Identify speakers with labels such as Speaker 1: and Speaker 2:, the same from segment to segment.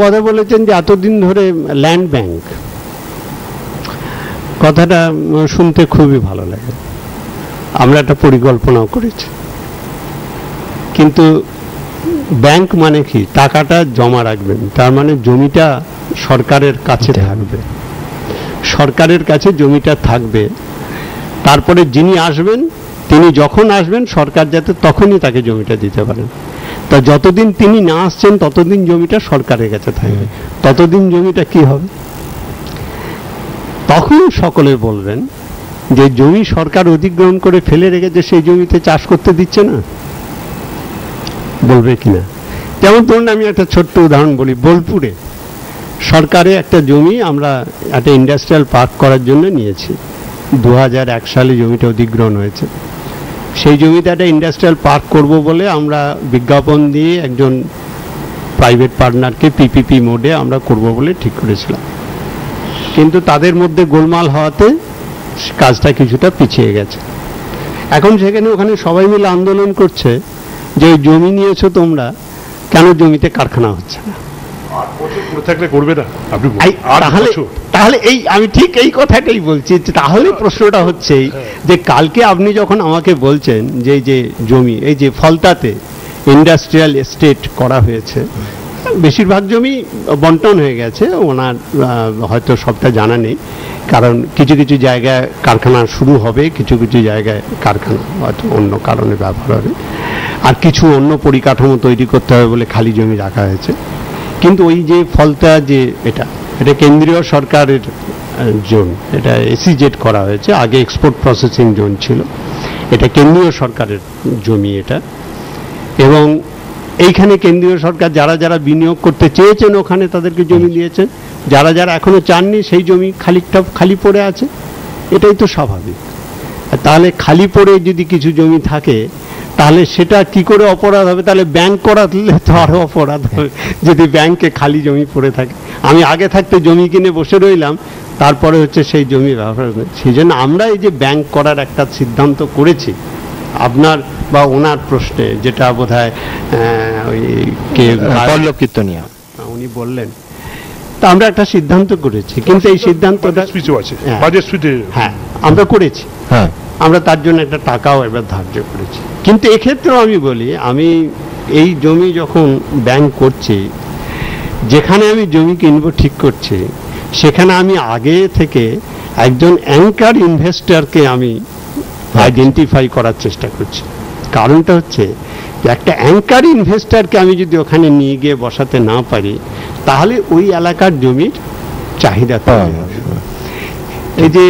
Speaker 1: কথা বলেছেন যে এতদিন ধরে ল্যান্ড ব্যাংক, কথাটা শুনতে খুবই ভালো লাগে। আমরা একটা পরিকল্পনাও করেছি, কিন্তু ব্যাংক মানে কি, টাকাটা জমা রাখবেন, তার মানে জমিটা সরকারের কাছে থাকবে, সরকারের কাছে জমিটা থাকবে। তারপরে যিনি আসবেন, তিনি যখন আসবেন সরকার যাতে তখনই তাকে জমিটা দিতে পারেন। তা যতদিন তিনি না আসছেন ততদিন জমিটা সরকারের কাছে থাকবে, ততদিন জমিটা কি হবে? তখন সকলে বলবেন যে জমি সরকার অধিগ্রহণ করে ফেলে রেখেছে, সেই জমিতে চাষ করতে দিচ্ছে না, বলবে কিনা? যেমন ধরুন আমি একটা ছোট্ট উদাহরণ বলি, বোলপুরে সরকারে একটা জমি আমরা একটা ইন্ডাস্ট্রিয়াল পার্ক করার জন্য নিয়েছি। 2001 সালে জমিটা অধিগ্রহণ হয়েছে। সেই জমিতে একটা ইন্ডাস্ট্রিয়াল পার্ক করব বলে আমরা বিজ্ঞাপন দিয়ে একজন প্রাইভেট পার্টনারকে পিপিপি মোডে আমরা করব বলে ঠিক করেছিলাম, কিন্তু তাদের মধ্যে গোলমাল হওয়াতে কাজটা কিছুটা পিছিয়ে গেছে। এখন সেখানে ওখানে সবাই মিলে আন্দোলন করছে যে ওই জমি নিয়েছো তোমরা, কেন জমিতে কারখানা হচ্ছে না? তাহলে এই আমি ঠিক এই কথাটাই বলছি, তাহলে প্রশ্নটা হচ্ছে যে কালকে আপনি যখন আমাকে বলছেন যে যে জমি এই যে ফলতাতে ইন্ডাস্ট্রিয়াল এস্টেট করা হয়েছে, বেশিরভাগ জমি বন্টন হয়ে গেছে, ওনার হয়তো সবটা জানা নেই, কারণ কিছু কিছু জায়গায় কারখানা শুরু হবে, কিছু কিছু জায়গায় কারখানা হয়তো অন্য কারণে ব্যবহার হবে, আর কিছু অন্য পরিকাঠামো তৈরি করতে হবে বলে খালি জমি রাখা হয়েছে। কিন্তু ওই যে ফলতা যে এটা কেন্দ্রীয় সরকারের জোন, এটা এসিজেড করা হয়েছে, আগে এক্সপোর্ট প্রসেসিং জোন ছিল, এটা কেন্দ্রীয় সরকারের জমি এটা। এবং এইখানে কেন্দ্রীয় সরকার যারা যারা বিনিয়োগ করতে চেয়েছেন ওখানে তাদেরকে জমি দিয়েছেন, যারা যারা এখনো চাননি সেই জমি খালি পড়ে আছে, এটাই তো স্বাভাবিক। তাহলে খালি পড়ে যদি কিছু জমি থাকে তাহলে সেটা কি করে অপরাধ হবে? তাহলে ব্যাংক করালে তো আরো অপরাধ হবে, যদি ব্যাংকে খালি জমি পড়ে থাকে। আমি আগে থাকতে জমি কিনে বসে রইলাম, তারপরে হচ্ছে সেই জমি ব্যবহার, সেই জন্য আমরা এই যে ব্যাংক করার একটা সিদ্ধান্ত করেছি। আপনার বা ওনার প্রশ্নে যেটা বোধহয় ওই কে পল্লব কীর্তনিয়া উনি বললেন, তা আমরা একটা সিদ্ধান্ত করেছি, কিন্তু এই সিদ্ধান্তটা হ্যাঁ আমরা করেছি, হ্যাঁ আমরা তার জন্য একটা টাকাও এবার ধার্য করেছি। কিন্তু এক্ষেত্রেও আমি বলি, আমি এই জমি যখন ব্যাংক করছি, যেখানে আমি জমি কিনবো ঠিক করছি, সেখানে আমি আগে থেকে একজন অ্যাঙ্কার ইনভেস্টরকে আমি আইডেন্টিফাই করার চেষ্টা করছি। কারণটা হচ্ছে যে একটা অ্যাঙ্কার ইনভেস্টরকে আমি যদি ওখানে নিয়ে গিয়ে বসাতে না পারি, তাহলে ওই এলাকার জমির চাহিদা তৈরি হবে। এই যে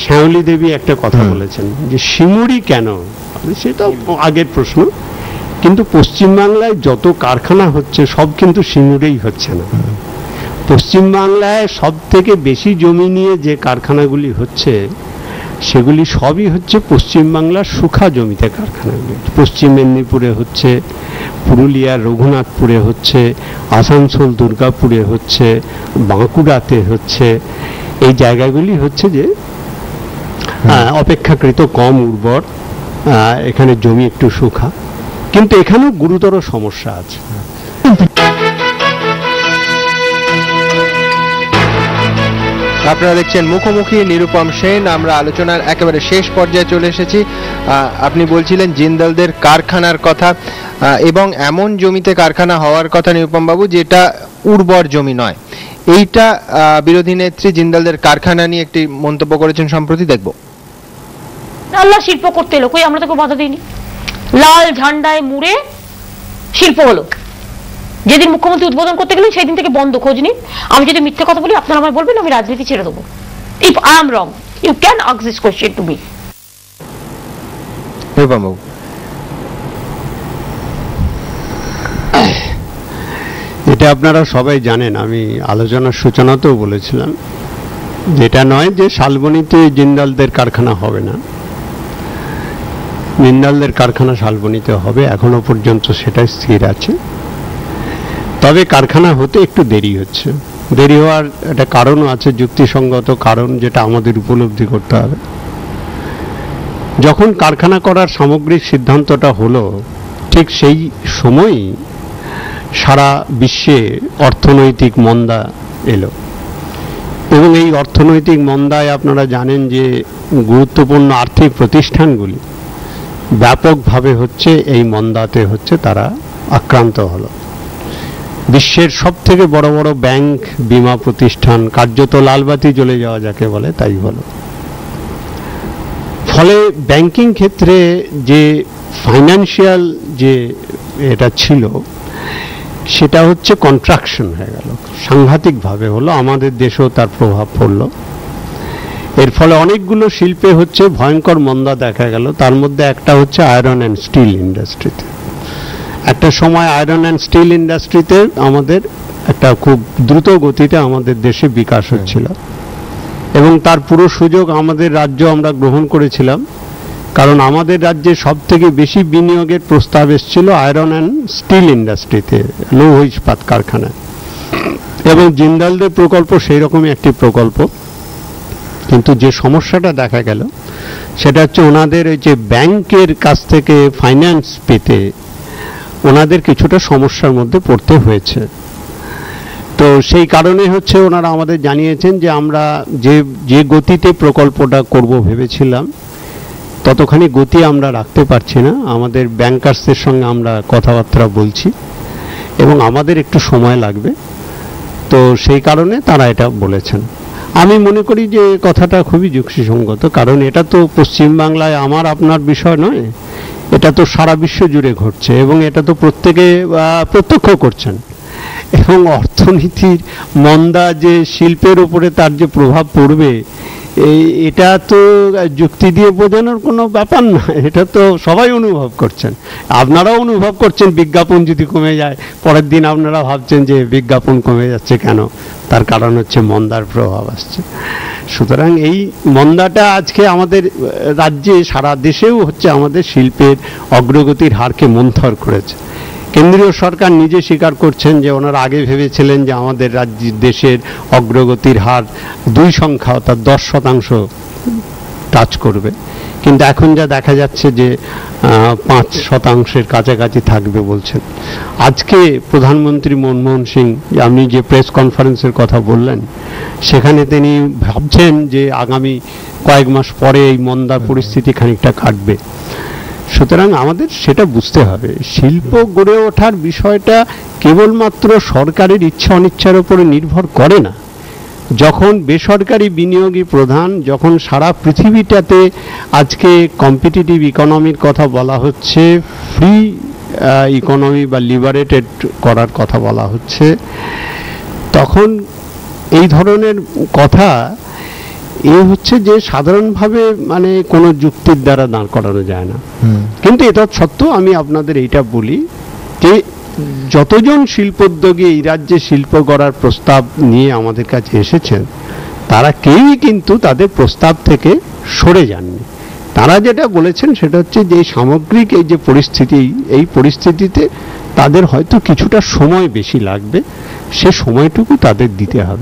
Speaker 1: শ্যামলী দেবী একটা কথা বলেছেন যে শিমুড়ি কেন, সেটা আগের প্রশ্ন, কিন্তু পশ্চিমবাংলায় যত কারখানা হচ্ছে সব কিন্তু শিমুড়েই হচ্ছে না। পশ্চিমবাংলায় সব থেকে বেশি জমি নিয়ে যে কারখানাগুলি হচ্ছে সেগুলি সবই হচ্ছে পশ্চিমবাংলার শুখা জমিতে কারখানাগুলি। পশ্চিম মেদিনীপুরে হচ্ছে, পুরুলিয়ার রঘুনাথপুরে হচ্ছে, আসানসোল দুর্গাপুরে হচ্ছে, বাঁকুড়াতে হচ্ছে। এই জায়গাগুলি হচ্ছে যে অপেক্ষাকৃত কম উর্বর, এখানে জমি একটু শুখা, কিন্তু এখানেও গুরুতর সমস্যা আছে।
Speaker 2: আপনারা দেখছেন মুখোমুখি, নিরুপম সেন। আমরা আলোচনার একেবারে শেষ পর্যায়ে চলে এসেছি। আপনি বলছিলেন জিন্দালদের কারখানার কথা, এবং এমন জমিতে কারখানা হওয়ার কথা নিরুপম বাবু যেটা উর্বর জমি নয়। এইটা বিরোধী নেত্রী জিন্দালদের কারখানা নিয়ে একটি মন্তব্য করেছেন সম্প্রতি, দেখব।
Speaker 3: আল্লাহ শিল্প করতে এলো, কই আমরা তোকে বাধা দিইনি, লাল ঝান্ডায় মুড়ে শিল্প হলো। যেদিন মুখ্যমন্ত্রী উদ্বোধন করতে গেলেন সেই দিন থেকে বন্ধ, খোঁজ নিন। আমি যদি মিথ্যে কথা বলি আপনারা আমায় বলবেন, আমি রাজনীতি ছেড়ে দেবো। If I am wrong you can ask this question to me.
Speaker 1: এটা আপনারা সবাই জানেন, আমি আলোচনার সূচনাতেও বলেছিলাম, যেটা নয় যে শালবনীতে জিন্দালদের কারখানা হবে না, জিন্দালদের কারখানা শালবনীতে হবে, এখনো পর্যন্ত সেটা স্থির আছে। তবে কারখানা হতে একটু দেরি হচ্ছে। দেরি হওয়ার একটা কারণও আছে, যুক্তিসঙ্গত কারণ, যেটা আমাদের উপলব্ধি করতে হবে। যখন কারখানা করার সামগ্রিক সিদ্ধান্তটা হলো, ঠিক সেই সময়ই সারা বিশ্বে অর্থনৈতিক মন্দা এলো, এবং এই অর্থনৈতিক মন্দায় আপনারা জানেন যে গুরুত্বপূর্ণ আর্থিক প্রতিষ্ঠানগুলি ব্যাপকভাবে হচ্ছে এই মন্দাতে হচ্ছে তারা আক্রান্ত হলো। বিশ্বের সব থেকে বড় বড় ব্যাংক, বীমা প্রতিষ্ঠান কার্যত লালবাতি জ্বলে যাওয়া যাকে বলে তাই হলো। ফলে ব্যাংকিং ক্ষেত্রে যে ফাইন্যান্সিয়াল যে এটা ছিল সেটা হচ্ছে কন্ট্রাকশন হয়ে গেল, সাংঘাতিকভাবে হলো। আমাদের দেশেও তার প্রভাব পড়লো। এর ফলে অনেকগুলো শিল্পে হচ্ছে ভয়ঙ্কর মন্দা দেখা গেল। তার মধ্যে একটা হচ্ছে আয়রন অ্যান্ড স্টিল ইন্ডাস্ট্রিতে। একটা সময় আয়রন অ্যান্ড স্টিল ইন্ডাস্ট্রিতে আমাদের একটা খুব দ্রুত গতিতে আমাদের দেশে বিকাশ হচ্ছিল, এবং তার পুরো সুযোগ আমাদের রাজ্য আমরা গ্রহণ করেছিলাম, কারণ আমাদের রাজ্যে সব থেকে বেশি বিনিয়োগের প্রস্তাব এসেছিল আয়রন অ্যান্ড স্টিল ইন্ডাস্ট্রিতে, লৌহ ইস্পাত কারখানায়, এবং জিন্দালদের প্রকল্প সেই রকমই একটি প্রকল্প। কিন্তু যে সমস্যাটা দেখা গেল সেটা হচ্ছে ওনাদের ওই যে ব্যাংকের কাছ থেকে ফাইন্যান্স পেতে ওনাদের কিছুটা সমস্যার মধ্যে পড়তে হয়েছে। তো সেই কারণে হচ্ছে ওনারা আমাদের জানিয়েছেন যে আমরা যে গতিতে প্রকল্পটা করব ভেবেছিলাম ততখানি গতি আমরা রাখতে পারছি না। আমাদের ব্যাংকার্সদের সঙ্গে আমরা কথাবার্তা বলছি এবং আমাদের একটু সময় লাগবে। তো সেই কারণে তারা এটা বলেছেন। আমি মনে করি যে কথাটা খুবই যুক্তিসঙ্গত, কারণ এটা তো পশ্চিমবাংলায় আমার আপনার বিষয় নয়, এটা তো সারা বিশ্ব জুড়ে ঘটছে এবং এটা তো প্রত্যেকে প্রত্যক্ষ করছেন। এবং অর্থনীতির মন্দা যে শিল্পের উপরে তার যে প্রভাব পড়বে এটা তো যুক্তি দিয়ে বোঝানোর কোনো ব্যাপার না, এটা তো সবাই অনুভব করছেন। আপনারাও অনুভব করছেন বিজ্ঞাপন যদি কমে যায়, পরের দিন আপনারা ভাবছেন যে বিজ্ঞাপন কমে যাচ্ছে কেন, তার কারণ হচ্ছে মন্দার প্রভাব আসছে। সুতরাং এই মন্দাটা আজকে আমাদের রাজ্যে সারা দেশেও হচ্ছে আমাদের শিল্পের অগ্রগতির হারকে মন্থর করেছে। কেন্দ্রীয় সরকার নিজে স্বীকার করছেন যে ওনারা আগে ভেবেছিলেন যে আমাদের দেশের অগ্রগতির হার 2 সংখ্যা অর্থাৎ 10% টাচ করবে, কিন্তু এখন যা দেখা যাচ্ছে যে 5% কাছাকাছি থাকবে বলছেন। আজকে প্রধানমন্ত্রী মনমোহন সিং আপনি যে প্রেস কনফারেন্সের কথা বললেন সেখানে তিনি ভাবছেন যে আগামী কয়েক মাস পরে এই মন্দার পরিস্থিতি খানিকটা কাটবে। সুতরাং আমাদের সেটা বুঝতে হবে, শিল্প গড়ে ওঠার বিষয়টা কেবলমাত্র সরকারের ইচ্ছা অনিচ্ছার উপরে নির্ভর করে না। যখন বেসরকারি বিনিয়োগী প্রধান, যখন সারা পৃথিবীটাতে আজকে কম্পিটিটিভ ইকোনমির কথা বলা হচ্ছে, ফ্রি ইকোনমি বা লিবারেটেড করার কথা বলা হচ্ছে, তখন এই ধরনের কথা হচ্ছে যে সাধারণভাবে মানে কোনো যুক্তির দ্বারা দাঁড় করানো যায় না। কিন্তু এটা সত্ত্বেও আমি আপনাদের এইটা বলি যে যতজন শিল্পোদ্যোগী এই রাজ্যে শিল্প গড়ার প্রস্তাব নিয়ে আমাদের কাছে এসেছেন তারা কেউই কিন্তু তাদের প্রস্তাব থেকে সরে যাননি। তারা যেটা বলেছেন সেটা হচ্ছে যে সামগ্রিক এই যে পরিস্থিতি, এই পরিস্থিতিতে তাদের হয়তো কিছুটা সময় বেশি লাগবে, সে সময়টুকু তাদের দিতে হবে।